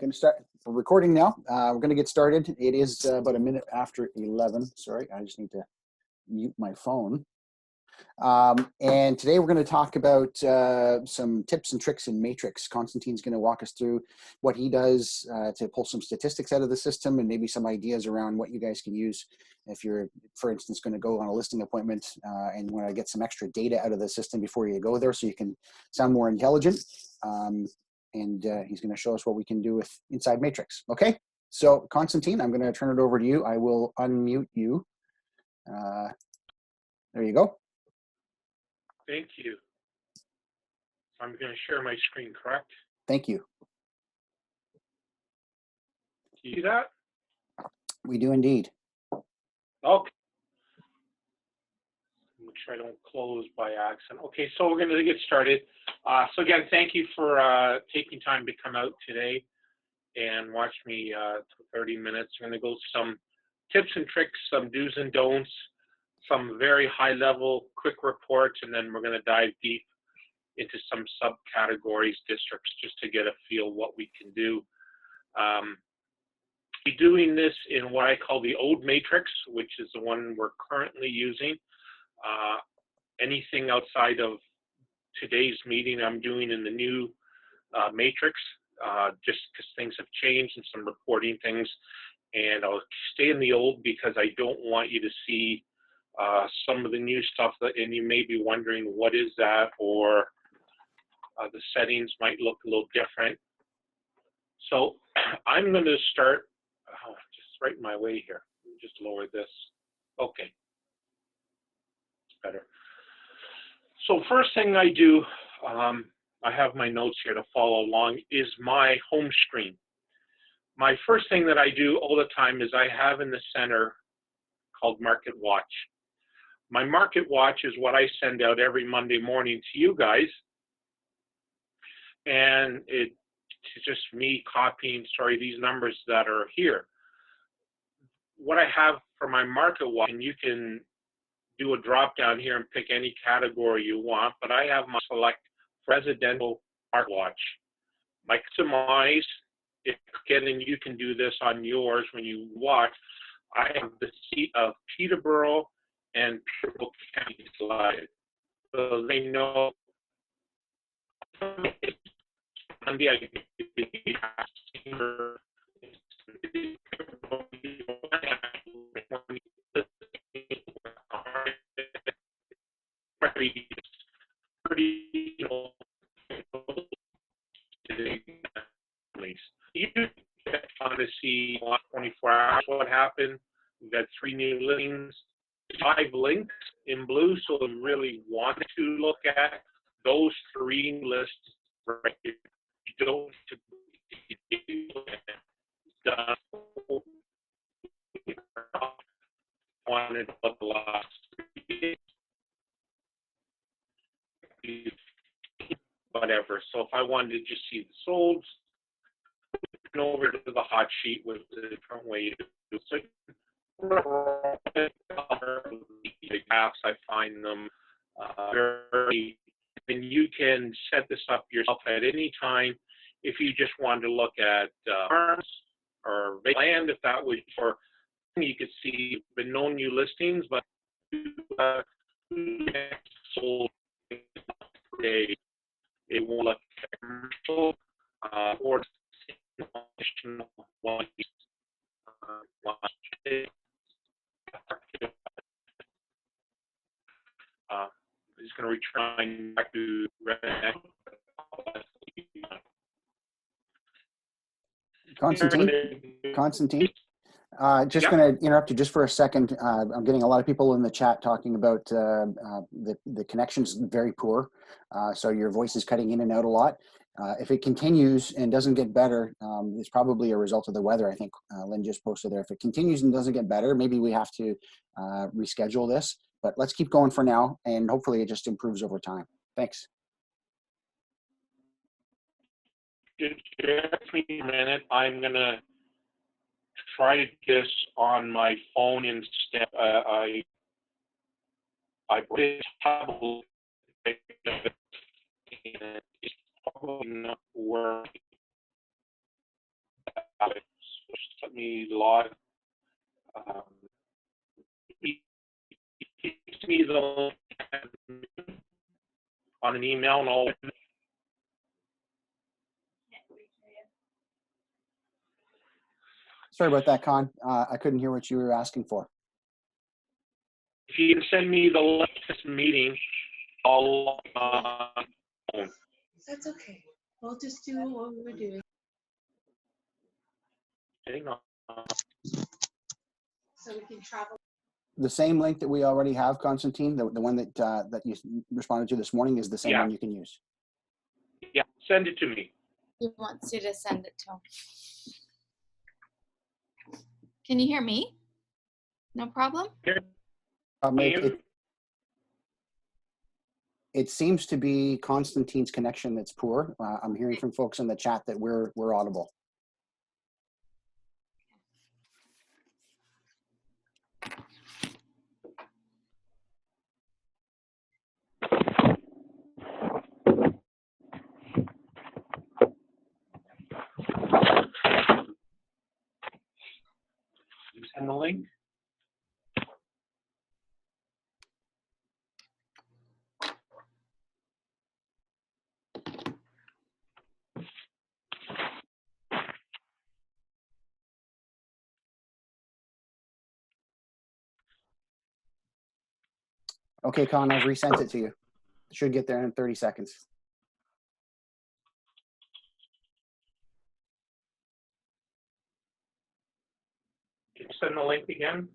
going to start. We're recording now. We're going to get started. It is about a minute after 11. Sorry, I just need to mute my phone. And today we're going to talk about some tips and tricks in Matrix. Constantine's going to walk us through what he does to pull some statistics out of the system and maybe some ideas around what you guys can use if you're, for instance, going to go on a listing appointment and want to get some extra data out of the system before you go there so you can sound more intelligent. And he's going to show us what we can do with inside Matrix. Okay, so Constantine, I'm going to turn it over to you. I will unmute you. There you go. Thank you. I'm going to share my screen, correct? Thank you. Do you see that? We do indeed. Okay. Make sure I don't close by accident. Okay, so we're going to get started. So again, thank you for taking time to come out today and watch me for 30 minutes. I'm going to go some tips and tricks, some do's and don'ts, some very high-level quick reports, and then we're going to dive deep into some subcategories, districts, just to get a feel what we can do. We're doing this in what I call the old matrix, which is the one we're currently using. Anything outside of today's meeting I'm doing in the new matrix, just because things have changed and some reporting things. And I'll stay in the old because I don't want you to see some of the new stuff and you may be wondering what is that, or the settings might look a little different. So I'm going to start just right in my way here. Just lower this. Okay, it's better. So first thing I do, I have my notes here to follow along, is my home screen. My first thing that I do all the time is I have in the center called Market Watch. My Market Watch is what I send out every Monday morning to you guys. And it's just me copying, these numbers that are here. What I have for my Market Watch, and you can do a drop down here and pick any category you want, but I have my select residential Market Watch. My customize, again, you can do this on yours when you watch. I have the seat of Peterborough and Peterborough County selected, so they know. Monday I you get fun to see 24 hours what happened. We've got 3 new listings, 5 links in blue, so we really want to look at those 3 lists right here. You don't wanted to look the last 3 days. Whatever. So if I wanted to just see the solds, over to the hot sheet with a different way to do it. So the graphs, I find them very, and you can set this up yourself at any time. If you just wanted to look at farms or land, if that was for, you could see the no new listings, but sold today, it will look at commercial or one. He's going to return back to Constantine, just going to interrupt you just for a second. I'm getting a lot of people in the chat talking about the connection's very poor, so your voice is cutting in and out a lot. If it continues and doesn't get better, it's probably a result of the weather. I think Lynn just posted there. If it continues and doesn't get better, maybe we have to reschedule this. But let's keep going for now, and hopefully it just improves over time. Thanks. Just me a minute. I'm going to try to do this on my phone instead. I probably it's probably not working. let me log. He gives me the link on an email and all. Sorry about that, Con. I couldn't hear what you were asking for. If you can send me the link to this meeting, I'll That's okay. We'll just do what we're doing. hang on. So we can travel. The same link that we already have, Constantine, the one that that you responded to this morning is the same one you can use. Yeah, send it to me. He wants you to send it to him. Can you hear me? No problem? It seems to be Constantine's connection that's poor. I'm hearing from folks in the chat that we're audible. Send the link. Okay, Con, I've resent it to you. It should get there in 30 seconds. Can you send the link again?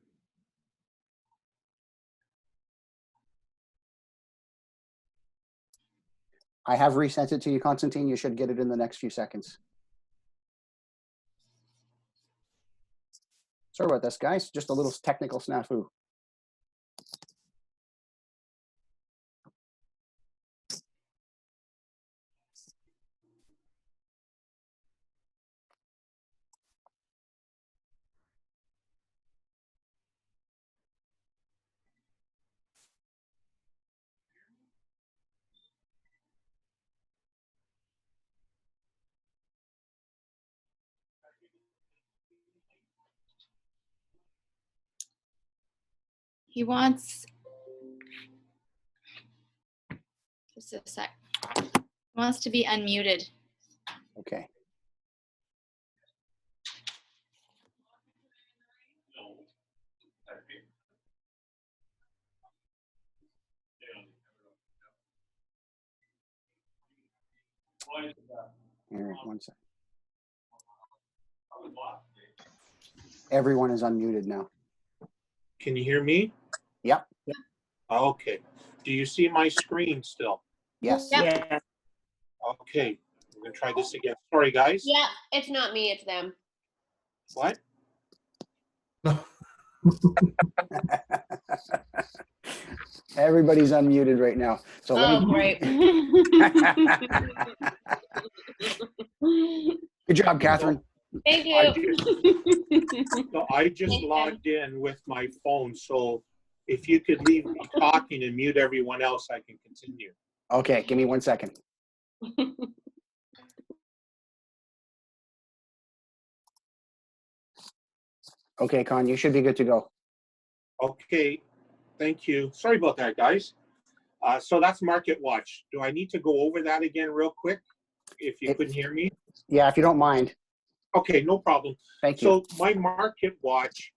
I have resent it to you, Constantine. You should get it in the next few seconds. Sorry about this, guys. Just a little technical snafu. He wants, just a sec. He wants to be unmuted. Okay. Here, one second. Everyone is unmuted now. Can you hear me? Yep. Okay. Do you see my screen still? Yes. Yep. Yeah. Okay. I'm going to try this again. Sorry, guys. Yeah, it's not me, it's them. What? Everybody's unmuted right now. So let me. Great. Good job, Catherine. Thank I just logged in with my phone, so if you could leave me talking and mute everyone else, I can continue. Okay, give me 1 second. Okay, Con, you should be good to go. Okay, thank you. Sorry about that, guys. So that's Market Watch. Do I need to go over that again real quick if you couldn't hear me? Yeah, if you don't mind. Okay, no problem. Thank you. So my Market Watch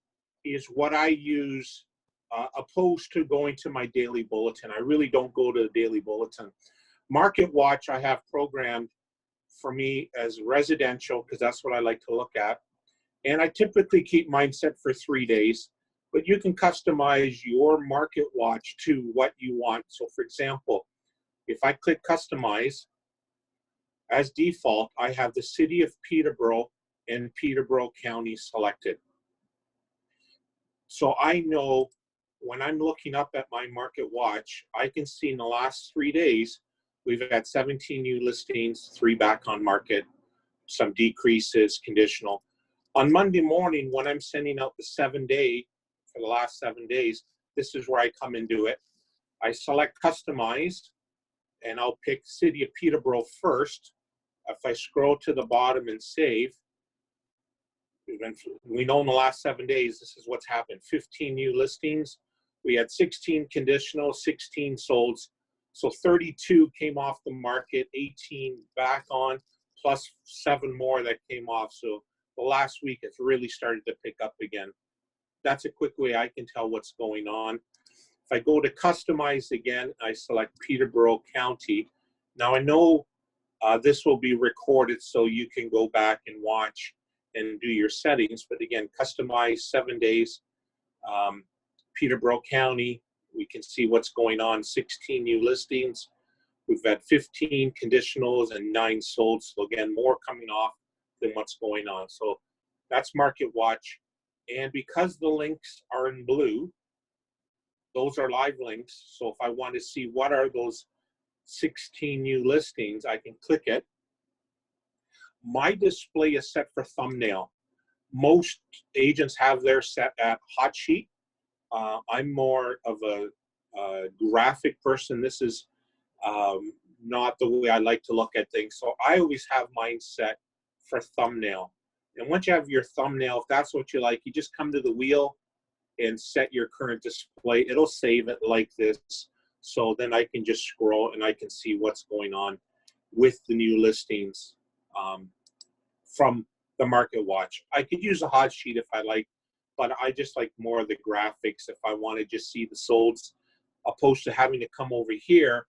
is what I use opposed to going to my daily bulletin. I really don't go to the daily bulletin. Market Watch I have programmed for me as residential because that's what I like to look at. And I typically keep mine set for 3 days, but you can customize your Market Watch to what you want. So for example, if I click customize, as default, I have the city of Peterborough and Peterborough County selected. So I know when I'm looking up at my Market Watch, I can see in the last 3 days, we've had 17 new listings, 3 back on market, some decreases, conditional. On Monday morning, when I'm sending out the 7-day for the last 7 days, this is where I come and do it. I select customize, and I'll pick City of Peterborough first. If I scroll to the bottom and save, We know in the last 7 days, this is what's happened. 15 new listings. We had 16 conditional, 16 solds. So 32 came off the market, 18 back on, plus 7 more that came off. So the last week it's really started to pick up again. That's a quick way I can tell what's going on. If I go to customize again, I select Peterborough County. Now I know this will be recorded so you can go back and watch and do your settings. But again, customize 7 days, Peterborough County. We can see what's going on, 16 new listings. We've had 15 conditionals and 9 sold. So again, more coming off than what's going on. So that's Market Watch. And because the links are in blue, those are live links. So if I want to see what are those 16 new listings, I can click it. My display is set for thumbnail. Most agents have their set at hot sheet. I'm more of a graphic person. This is not the way I like to look at things. So I always have mine set for thumbnail. And once you have your thumbnail, if that's what you like, you just come to the wheel and set your current display. It'll save it like this. So then I can just scroll and I can see what's going on with the new listings from the Market Watch. I could use a hot sheet if I like, but I just like more of the graphics if I want to just see the solds, opposed to having to come over here,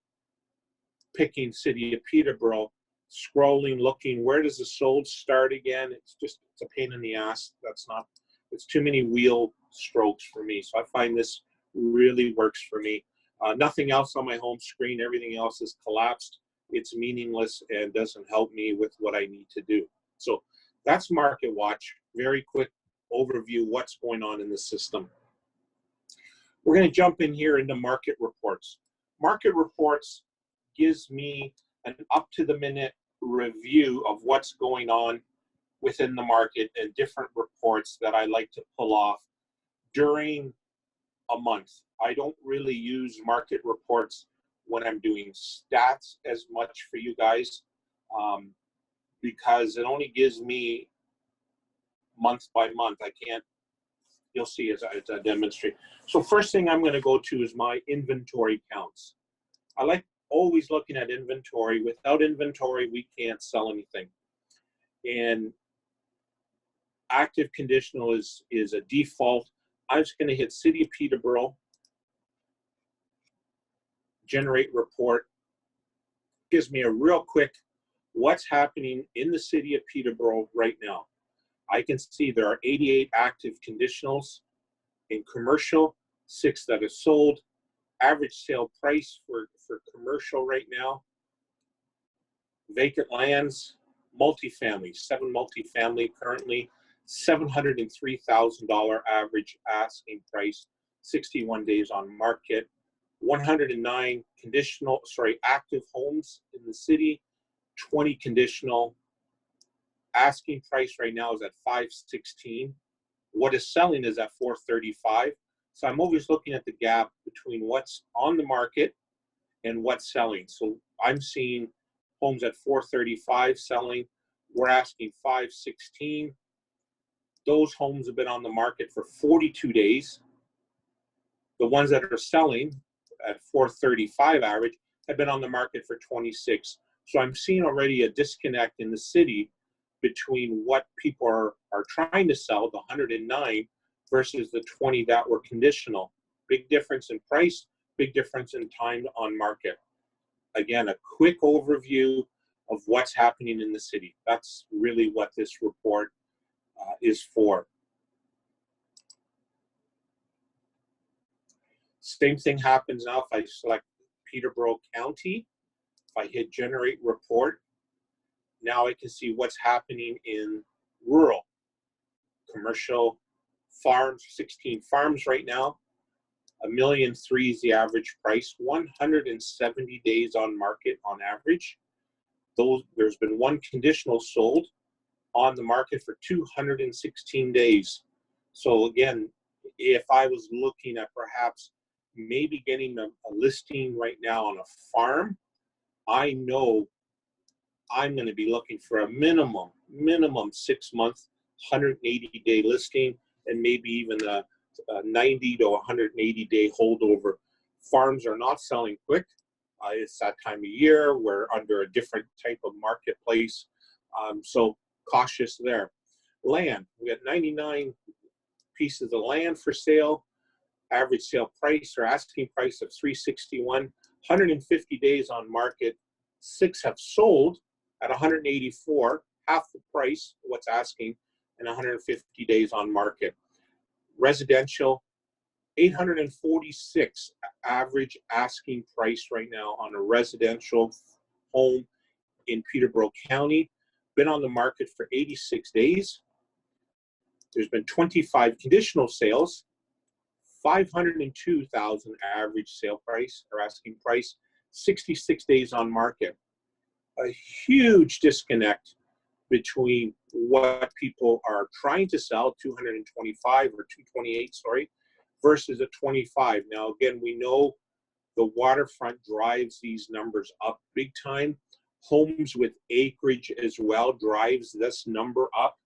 picking City of Peterborough, scrolling, looking, where does the sold start again? It's a pain in the ass. It's too many wheel strokes for me. So I find this really works for me. Nothing else on my home screen. Everything else is collapsed. It's meaningless and doesn't help me with what I need to do. So that's Market Watch. Very quick overview what's going on in the system. We're going to jump in here into Market Reports. Market Reports gives me an up-to-the-minute review of what's going on within the market and different reports that I like to pull off during a month. I don't really use Market Reports when I'm doing stats as much for you guys because it only gives me month by month. I can't, you'll see as I demonstrate. So first thing I'm going to go to is my inventory counts. I like always looking at inventory. Without inventory, we can't sell anything. And active conditional is a default. I'm just going to hit City of Peterborough, generate report. Gives me a real quick what's happening in the City of Peterborough right now. I can see there are 88 active conditionals in commercial, 6 that are sold. Average sale price for commercial right now. Vacant lands, multifamily, 7 multifamily currently, $703,000 average asking price, 61 days on market. 109 active homes in the city, 20 conditional. Asking price right now is at $516. What is selling is at $435. So I'm always looking at the gap between what's on the market and what's selling. So I'm seeing homes at $435 selling. We're asking $516. Those homes have been on the market for 42 days. The ones that are selling at $435 average have been on the market for 26. So I'm seeing already a disconnect in the city between what people are trying to sell, the 109, versus the 20 that were conditional. Big difference in price, big difference in time on market. Again, a quick overview of what's happening in the city. That's really what this report is for. Same thing happens now if I select Peterborough County. If I hit generate report, now I can see what's happening in rural. Commercial farms, 16 farms right now. $1.3 million is the average price. 170 days on market on average. There's been 1 conditional sold on the market for 216 days. So again, if I was looking at perhaps maybe getting a listing right now on a farm, I know I'm going to be looking for a minimum 6 month 180-day listing, and maybe even a 90 to 180-day holdover. Farms are not selling quick. It's that time of year. We're under a different type of marketplace, so cautious there. Land, we got 99 pieces of land for sale. Average sale price or asking price of $361. 150 days on market. 6 have sold at 184, half the price what's asking, and 150 days on market. Residential, 846 average asking price right now on a residential home in Peterborough County. Been on the market for 86 days. There's been 25 conditional sales, 502,000 average sale price or asking price, 66 days on market. A huge disconnect between what people are trying to sell, 225 or 228, sorry, versus a 25. Now, again, we know the waterfront drives these numbers up big time. Homes with acreage as well drives this number up.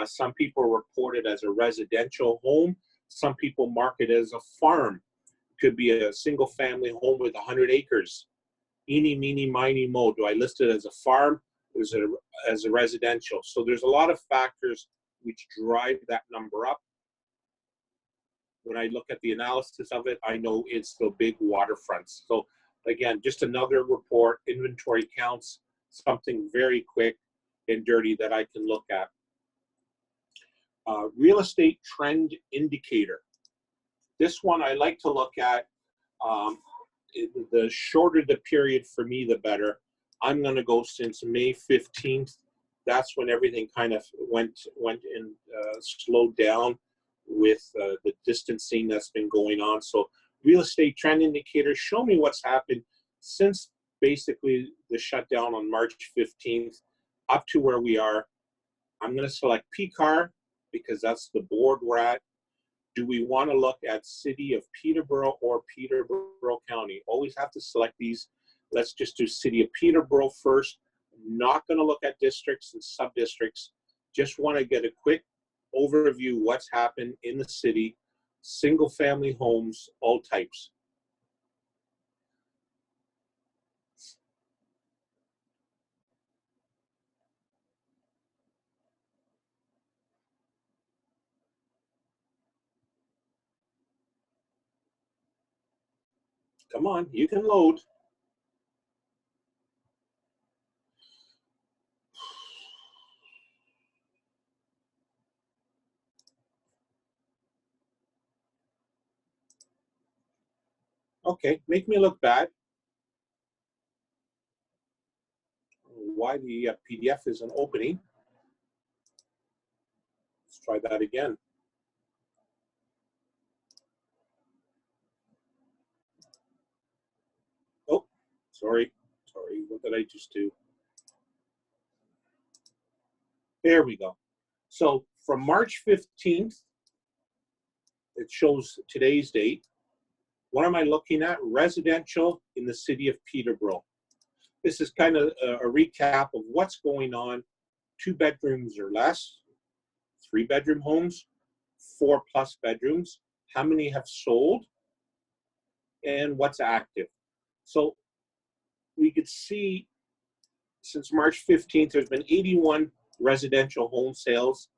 Some people report it as a residential home. Some people mark it as a farm. It could be a single family home with 100 acres. Eeny, meeny, miny, mo. Do I list it as a farm or as a residential? So there's a lot of factors which drive that number up. When I look at the analysis of it, I know it's the big waterfronts. So again, just another report, inventory counts, something very quick and dirty that I can look at. Real estate trend indicator. This one I like to look at. The shorter the period for me, the better. I'm going to go since May 15th. That's when everything kind of went and slowed down with the distancing that's been going on. So real estate trend indicator, show me what's happened since basically the shutdown on March 15th up to where we are. I'm going to select PCAR because that's the board we're at. Do we want to look at City of Peterborough or Peterborough County? Always have to select these. Let's just do City of Peterborough first. Not going to look at districts and sub-districts. Just want to get a quick overview what's happened in the city. Single family homes, all types. Come on, you can load. Okay, make me look bad. Why the PDF isn't opening. Let's try that again. Oh, sorry, what did I just do? There we go. So from March 15th, it shows today's date. What am I looking at? Residential in the city of Peterborough. This is kind of a recap of what's going on. 2 bedrooms or less, 3-bedroom homes, 4+ bedrooms. How many have sold? And what's active? So we could see since March 15th, there's been 81 residential home sales.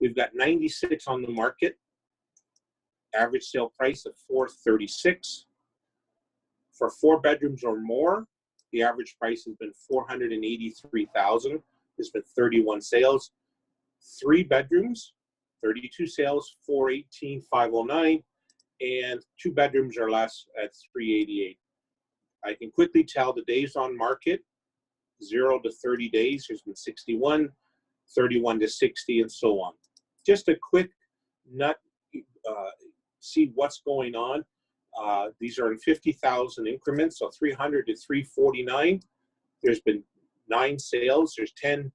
We've got 96 on the market. Average sale price of $436. For 4 bedrooms or more, the average price has been $483,000. There's been 31 sales. 3 bedrooms, 32 sales, $418,509, and 2 bedrooms or less at $388. I can quickly tell the days on market, 0 to 30 days. There's been 61, 31 to 60, and so on. Just a quick nut. See what's going on. These are in 50,000 increments, so 300 to 349. There's been 9 sales. There's 10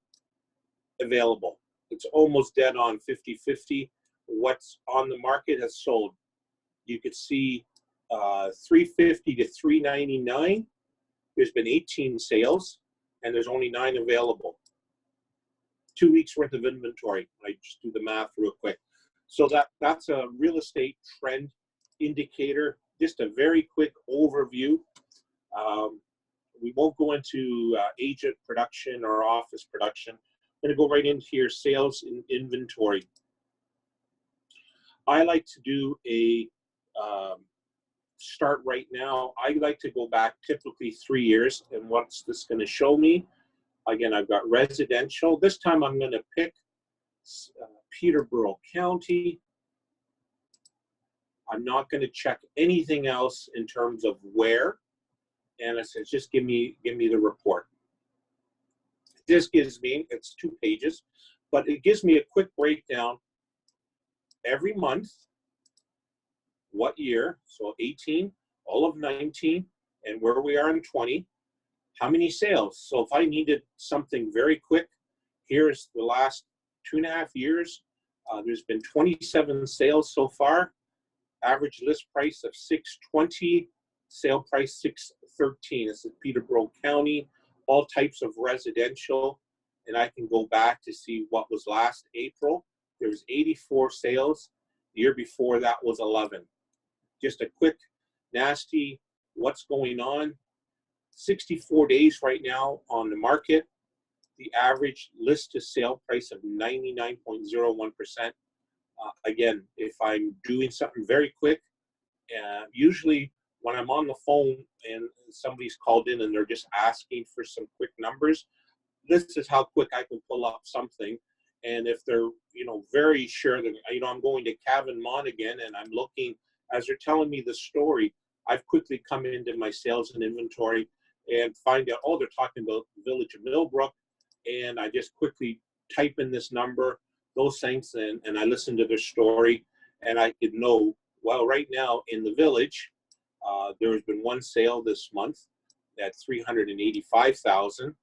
available. It's almost dead on 50-50. What's on the market has sold. You could see 350 to 399. There's been 18 sales, and there's only 9 available. 2 weeks worth of inventory. I just do the math real quick. So that's a real estate trend indicator. Just a very quick overview. We won't go into agent production or office production. I'm going to go right into your sales and inventory. I like to do a start right now. I like to go back typically 3 years. And what's this going to show me? Again, I've got residential. This time I'm going to pick Peterborough County. I'm not going to check anything else in terms of where. And it says, just give me the report. This gives me, it's 2 pages, but it gives me a quick breakdown every month, what year, so 18, all of 19, and where we are in 20, how many sales. So if I needed something very quick, here's the last 2.5 years. There's been 27 sales so far. Average list price of $620, sale price $613. This is Peterborough County, all types of residential. And I can go back to see what was last April. There was 84 sales. The year before that was 11. Just a quick, nasty, what's going on. 64 days right now on the market. The average list to sale price of 99.01%. Again, if I'm doing something very quick, usually when I'm on the phone and somebody's called in and they're just asking for some quick numbers, this is how quick I can pull up something. And if they're, very sure that, I'm going to Cavan Monaghan and I'm looking, as they're telling me the story, I've quickly come into my sales and inventory and find out, oh, they're talking about the village of Millbrook. And I just quickly type in this number, those things, and I listen to their story. And I could know, well, right now in the village, there has been 1 sale this month at $385,000,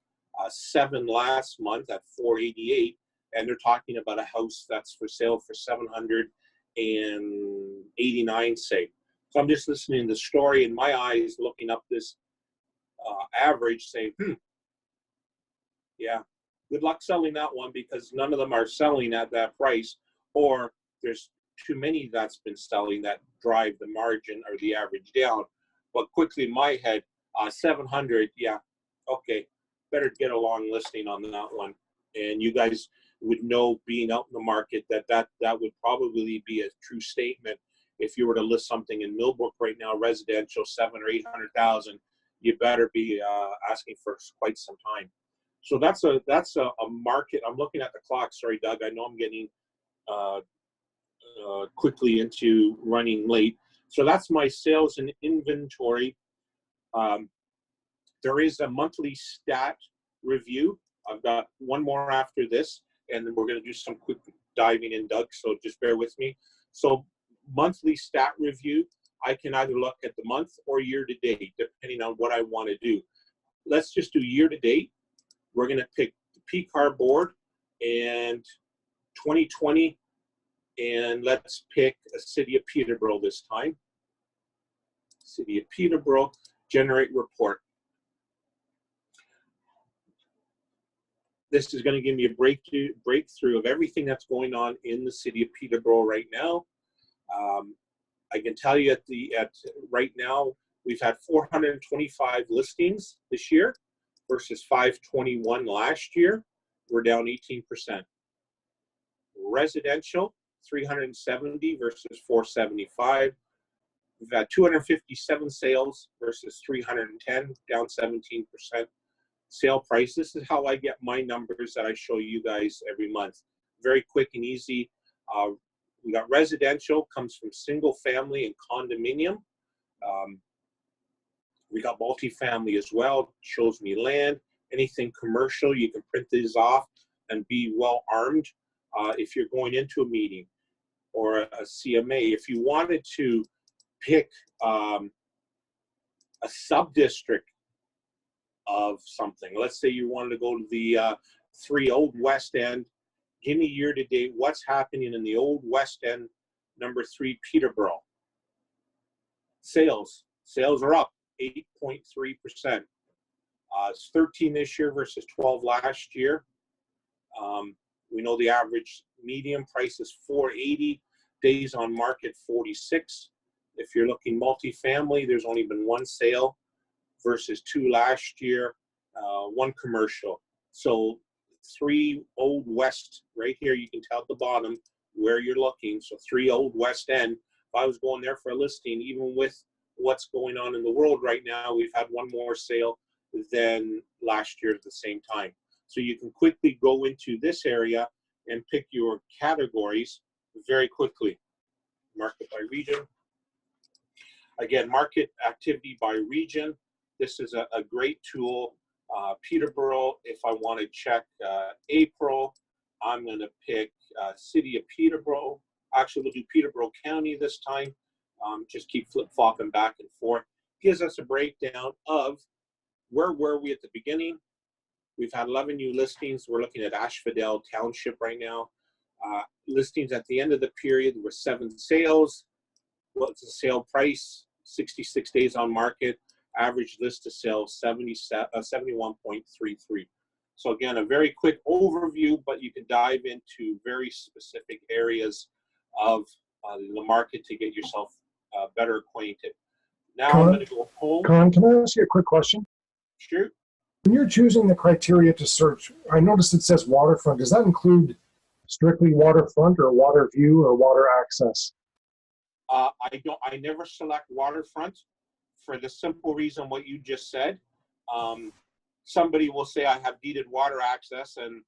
7 last month at $488,000, and they're talking about a house that's for sale for $789,000, say. So I'm just listening to the story, and my eyes looking up this average, saying, yeah, good luck selling that one because none of them are selling at that price, or there's too many that's been selling that drive the margin or the average down. But quickly in my head, 700, yeah, okay, better get a long listing on that one. And you guys would know, being out in the market, that would probably be a true statement. If you were to list something in Millbrook right now, residential, 700,000 or 800,000, you better be asking for quite some time. So that's a market. I'm looking at the clock. Sorry, Doug. I know I'm getting quickly into running late. So that's my sales and inventory. There is a monthly stat review. I've got one more after this, and then we're going to do some quick diving in, Doug. So just bear with me. So monthly stat review, I can either look at the month or year to date, depending on what I want to do. Let's just do year to date. We're going to pick the PCAR board and 2020, and let's pick a city of Peterborough this time. City of Peterborough, generate report. This is going to give me a breakthrough of everything that's going on in the city of Peterborough right now. I can tell you right now, we've had 425 listings this year versus 521 last year. We're down 18%. Residential, 370 versus 475. We've had 257 sales versus 310, down 17%. Sale price, this is how I get my numbers that I show you guys every month. Very quick and easy. We got residential, comes from single family and condominium. We got multifamily as well, shows me land. Anything commercial, you can print these off and be well armed if you're going into a meeting or a CMA. If you wanted to pick a sub-district of something, let's say you wanted to go to the 3 Old West End, give me year to date, what's happening in the Old West End, number 3 Peterborough. Sales are up 8.3%. It's 13 this year versus 12 last year. We know the average median price is 480, days on market 46. If you're looking multifamily, there's only been one sale versus 2 last year, 1 commercial. So 3 Old West, right here, you can tell at the bottom where you're looking. So 3 Old West End. If I was going there for a listing, even with what's going on in the world right now, we've had 1 more sale than last year at the same time. So you can quickly go into this area and pick your categories very quickly. Market by region. Again, market activity by region. This is a great tool. Peterborough, if I want to check April, I'm going to pick City of Peterborough. Actually, we'll do Peterborough County this time. Just keep flip-flopping back and forth. Gives us a breakdown of where were we at the beginning. We've had 11 new listings. We're looking at Ashfordale Township right now. Listings at the end of the period were 7 sales. What's the sale price? 66 days on market. Average list to sale 71.33. So again, a very quick overview, but you can dive into very specific areas of the market to get yourself better acquainted. Now I'm going to go home. Con, can I ask you a quick question? Sure. When you're choosing the criteria to search, I noticed it says waterfront. Does that include strictly waterfront or water view or water access? I never select waterfront for the simple reason what you just said. Somebody will say I have deeded water access and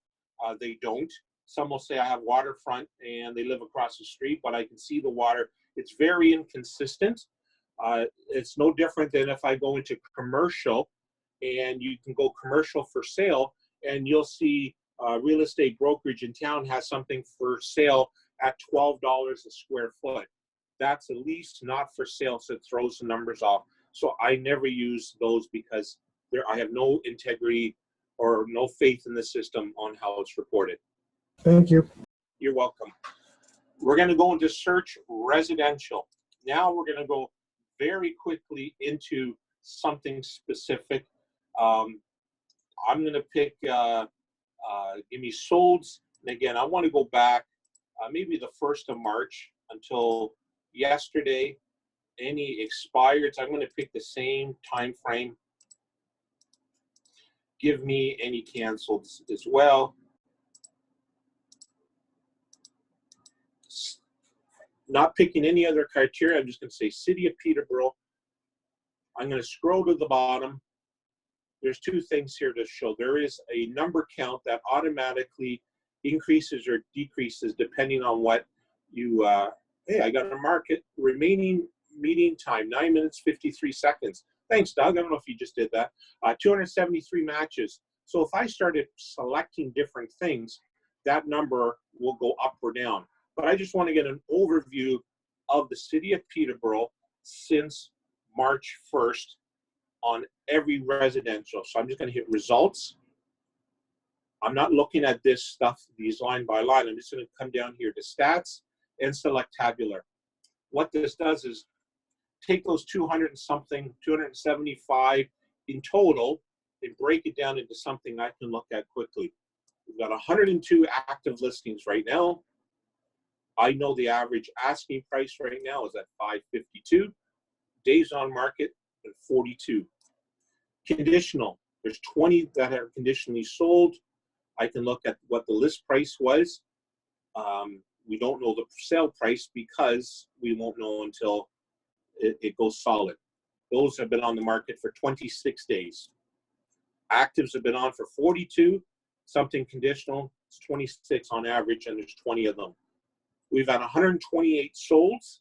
they don't. Some will say I have waterfront and they live across the street, but I can see the water. It's very inconsistent. It's no different than if I go into commercial, and you can go commercial for sale and you'll see real estate brokerage in town has something for sale at $12 a square foot. That's a lease, not for sale, so it throws the numbers off. So I never use those because I have no integrity or no faith in the system on how it's reported. Thank you. You're welcome. We're going to go into search residential. Now we're going to go very quickly into something specific. I'm going to pick, give me solds. And again, I want to go back maybe the 1st of March until yesterday. Any expireds, I'm going to pick the same time frame. Give me any canceled as well. Not picking any other criteria. I'm just going to say City of Peterborough. I'm going to scroll to the bottom. There's 2 things here to show. There is a number count that automatically increases or decreases depending on what you, hey, I got a market. Remaining meeting time, 9 minutes, 53 seconds. Thanks, Doug. I don't know if you just did that. 273 matches. So if I started selecting different things, that number will go up or down. But I just want to get an overview of the City of Peterborough since March 1st on every residential. So I'm just going to hit results. I'm not looking at this stuff, these line by line. I'm just going to come down here to stats and select tabular. What this does is take those 200 and something, 275 in total, and break it down into something I can look at quickly. We've got 102 active listings right now. I know the average asking price right now is at $552. Days on market at 42. Conditional, there's 20 that are conditionally sold. I can look at what the list price was. We don't know the sale price because we won't know until it goes solid. Those have been on the market for 26 days. Actives have been on for 42. Something conditional, it's 26 on average, and there's 20 of them. We've had 128 solds.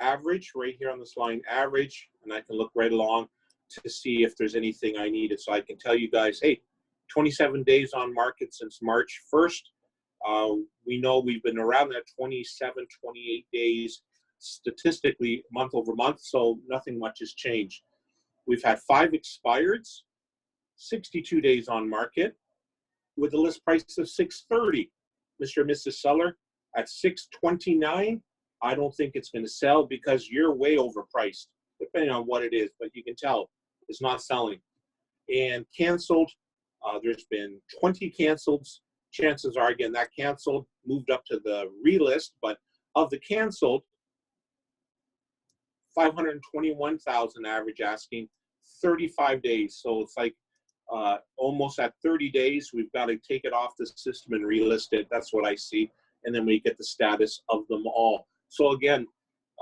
Average, right here on this line, average, and I can look right along to see if there's anything I needed. So I can tell you guys, hey, 27 days on market since March 1st. We know we've been around that 27, 28 days statistically month over month, so nothing much has changed. We've had 5 expireds, 62 days on market with a list price of $630. Mr. and Mrs. Seller at $629. I don't think it's going to sell because you're way overpriced, depending on what it is, but you can tell it's not selling. And canceled, there's been 20 cancels, chances are, again, that canceled, moved up to the relist, but of the canceled, 521,000 average asking, 35 days. So it's like almost at 30 days, we've got to take it off the system and relist it. That's what I see. And then we get the status of them all. So again,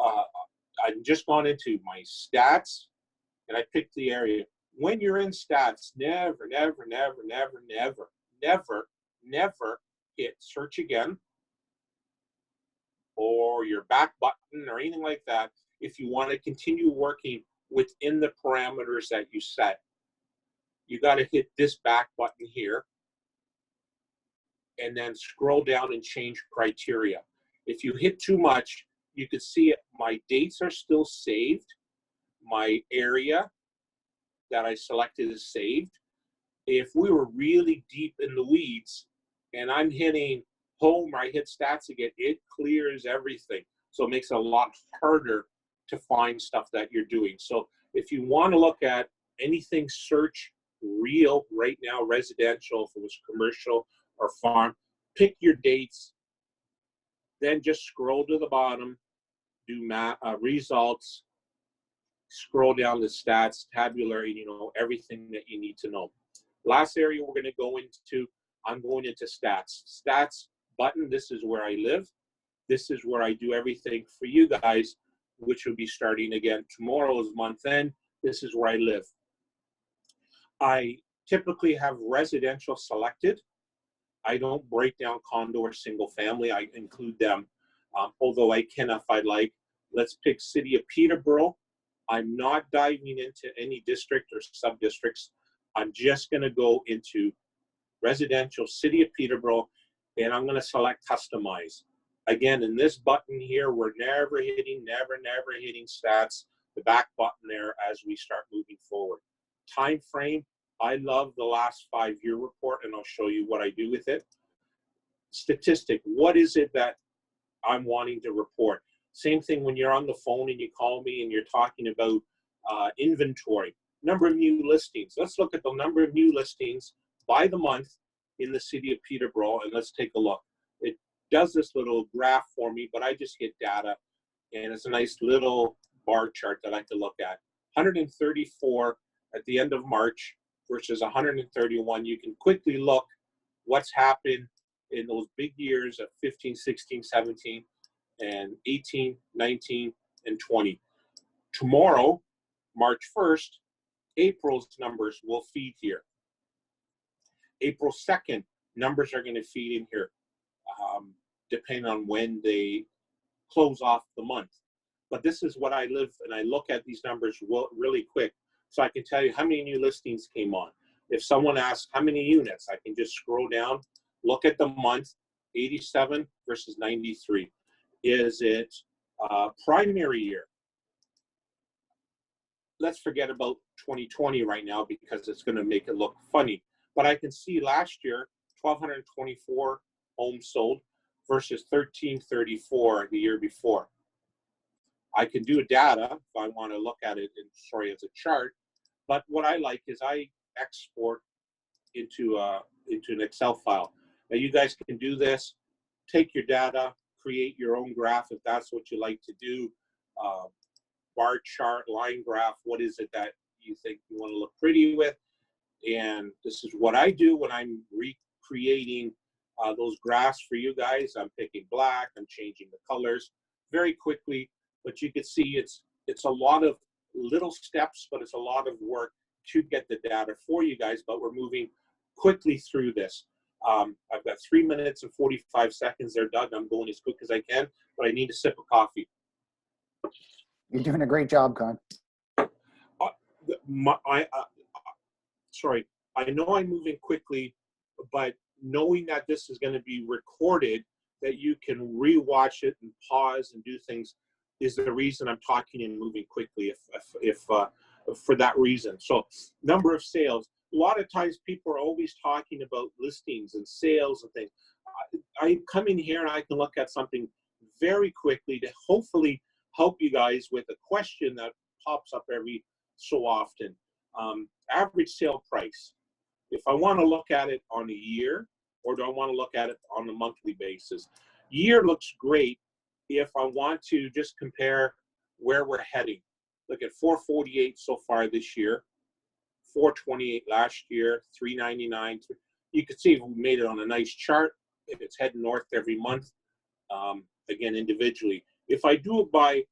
I've just gone into my stats and I picked the area. When you're in stats, never, never, never, never, never, never, never hit search again or your back button or anything like that if you want to continue working within the parameters that you set. You got to hit this back button here and then scroll down and change criteria. If you hit too much, you can see it. My dates are still saved. My area that I selected is saved. If we were really deep in the weeds and I'm hitting home or I hit stats again, it clears everything. So it makes it a lot harder to find stuff that you're doing. So if you want to look at anything search real right now, residential, if it was commercial or farm, pick your dates, then just scroll to the bottom, do results, scroll down the stats, tabular, you know, everything that you need to know. Last area we're going to go into, I'm going into stats. Stats button, this is where I live. This is where I do everything for you guys, which will be starting again tomorrow's month end. This is where I live. I typically have residential selected. I don't break down condo or single family. I include them, although I can if I'd like. Let's pick City of Peterborough. I'm not diving into any district or sub-districts. I'm just going to go into residential City of Peterborough, and I'm going to select customize. Again, in this button here, we're never hitting stats, the back button there as we start moving forward. Time frame, I love the last 5-year report, and I'll show you what I do with it. Statistic, what is it that I'm wanting to report? Same thing when you're on the phone and you call me and you're talking about inventory, number of new listings. Let's look at the number of new listings by the month in the City of Peterborough, and let's take a look. It does this little graph for me, but I just hit data, and it's a nice little bar chart that I can look at. 134 at the end of March versus 131. You can quickly look what's happened in those big years of 15, 16, 17, and 18, 19, and 20. Tomorrow, March 1st, April's numbers will feed here. April 2nd, numbers are going to feed in here, depending on when they close off the month. But this is what I live, and I look at these numbers really quick, so I can tell you how many new listings came on. If someone asks how many units, I can just scroll down, look at the month, 87 versus 93. Is it primary year? Let's forget about 2020 right now because it's going to make it look funny. But I can see last year, 1,224 homes sold versus 1,334 the year before. I can do data if I want to look at it as a chart. But what I like is I export into an Excel file. Now you guys can do this. Take your data, create your own graph if that's what you like to do. Bar chart, line graph, what is it that you think you want to look pretty with? And this is what I do when I'm recreating those graphs for you guys. I'm picking black, I'm changing the colors very quickly, but you can see it's a lot of little steps, but it's a lot of work to get the data for you guys, but we're moving quickly through this. I've got 3 minutes and 45 seconds there, Doug. I'm going as quick as I can, but I need a sip of coffee. You're doing a great job, Con. Sorry, I know I'm moving quickly, but knowing that this is going to be recorded, that you can rewatch it and pause and do things is the reason I'm talking and moving quickly if for that reason. So number of sales. A lot of times people are always talking about listings and sales and things. I come in here and I can look at something very quickly to hopefully help you guys with a question that pops up every so often. Average sale price. If I want to look at it on a year, or do I want to look at it on a monthly basis? Year looks great if I want to just compare where we're heading. Look at 448 so far this year, 428 last year, 399. You can see we made it on a nice chart. It's heading north every month. Again, individually. If I do it by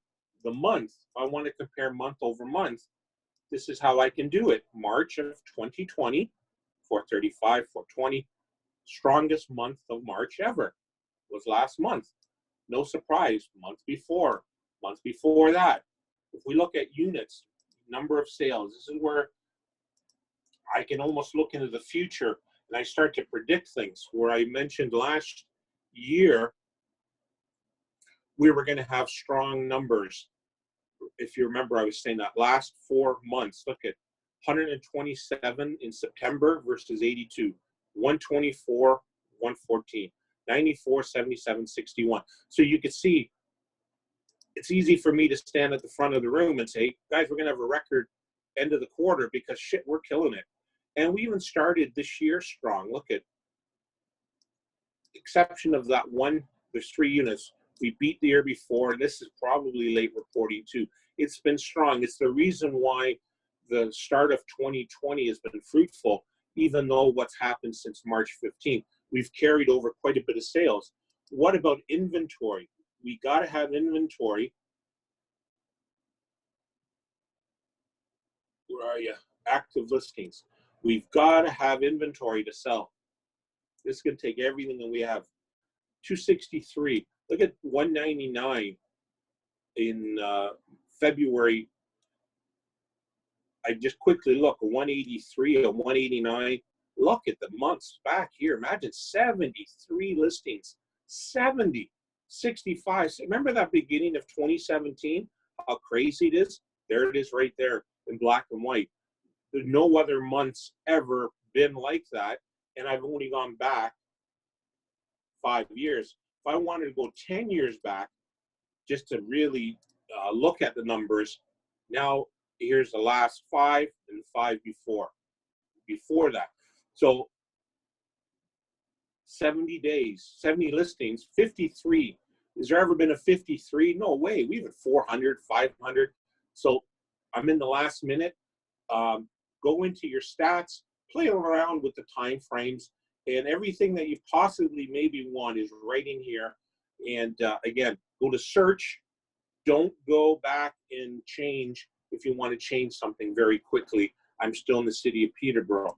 the month, I want to compare month over month. This is how I can do it. March of 2020, 435, 420. Strongest month of March ever was last month. No surprise. Month before that. If we look at units, number of sales, this is where I can almost look into the future and I start to predict things. Where I mentioned last year, we were going to have strong numbers. If you remember, I was saying that last 4 months, look at 127 in September versus 82, 124, 114, 94, 77, 61. So you could see it's easy for me to stand at the front of the room and say, guys, we're going to have a record end of the quarter because shit, we're killing it. And we even started this year strong. Look at, exception of that one, there's 3 units. We beat the year before, and this is probably late reporting too. It's been strong. It's the reason why the start of 2020 has been fruitful, even though what's happened since March 15th. We've carried over quite a bit of sales. What about inventory? We got to have inventory. Where are you? Active listings. We've got to have inventory to sell. This is going to take everything that we have. 263. Look at 199 in February. I just quickly look, a 183, a 189. Look at the months back here. Imagine 73 listings. 70, 65. Remember that beginning of 2017? How crazy it is? There it is right there in black and white. There's no other months ever been like that. And I've only gone back 5 years. If I wanted to go 10 years back, just to really look at the numbers, now here's the last 5 and 5 before that. So 70 days, 70 listings, 53. Has there ever been a 53? No way. We've had 400, 500. So I'm in the last minute. Go into your stats, play around with the time frames, and everything that you possibly maybe want is right in here. And again, go to search. Don't go back and change if you want to change something very quickly. I'm still in the city of Peterborough.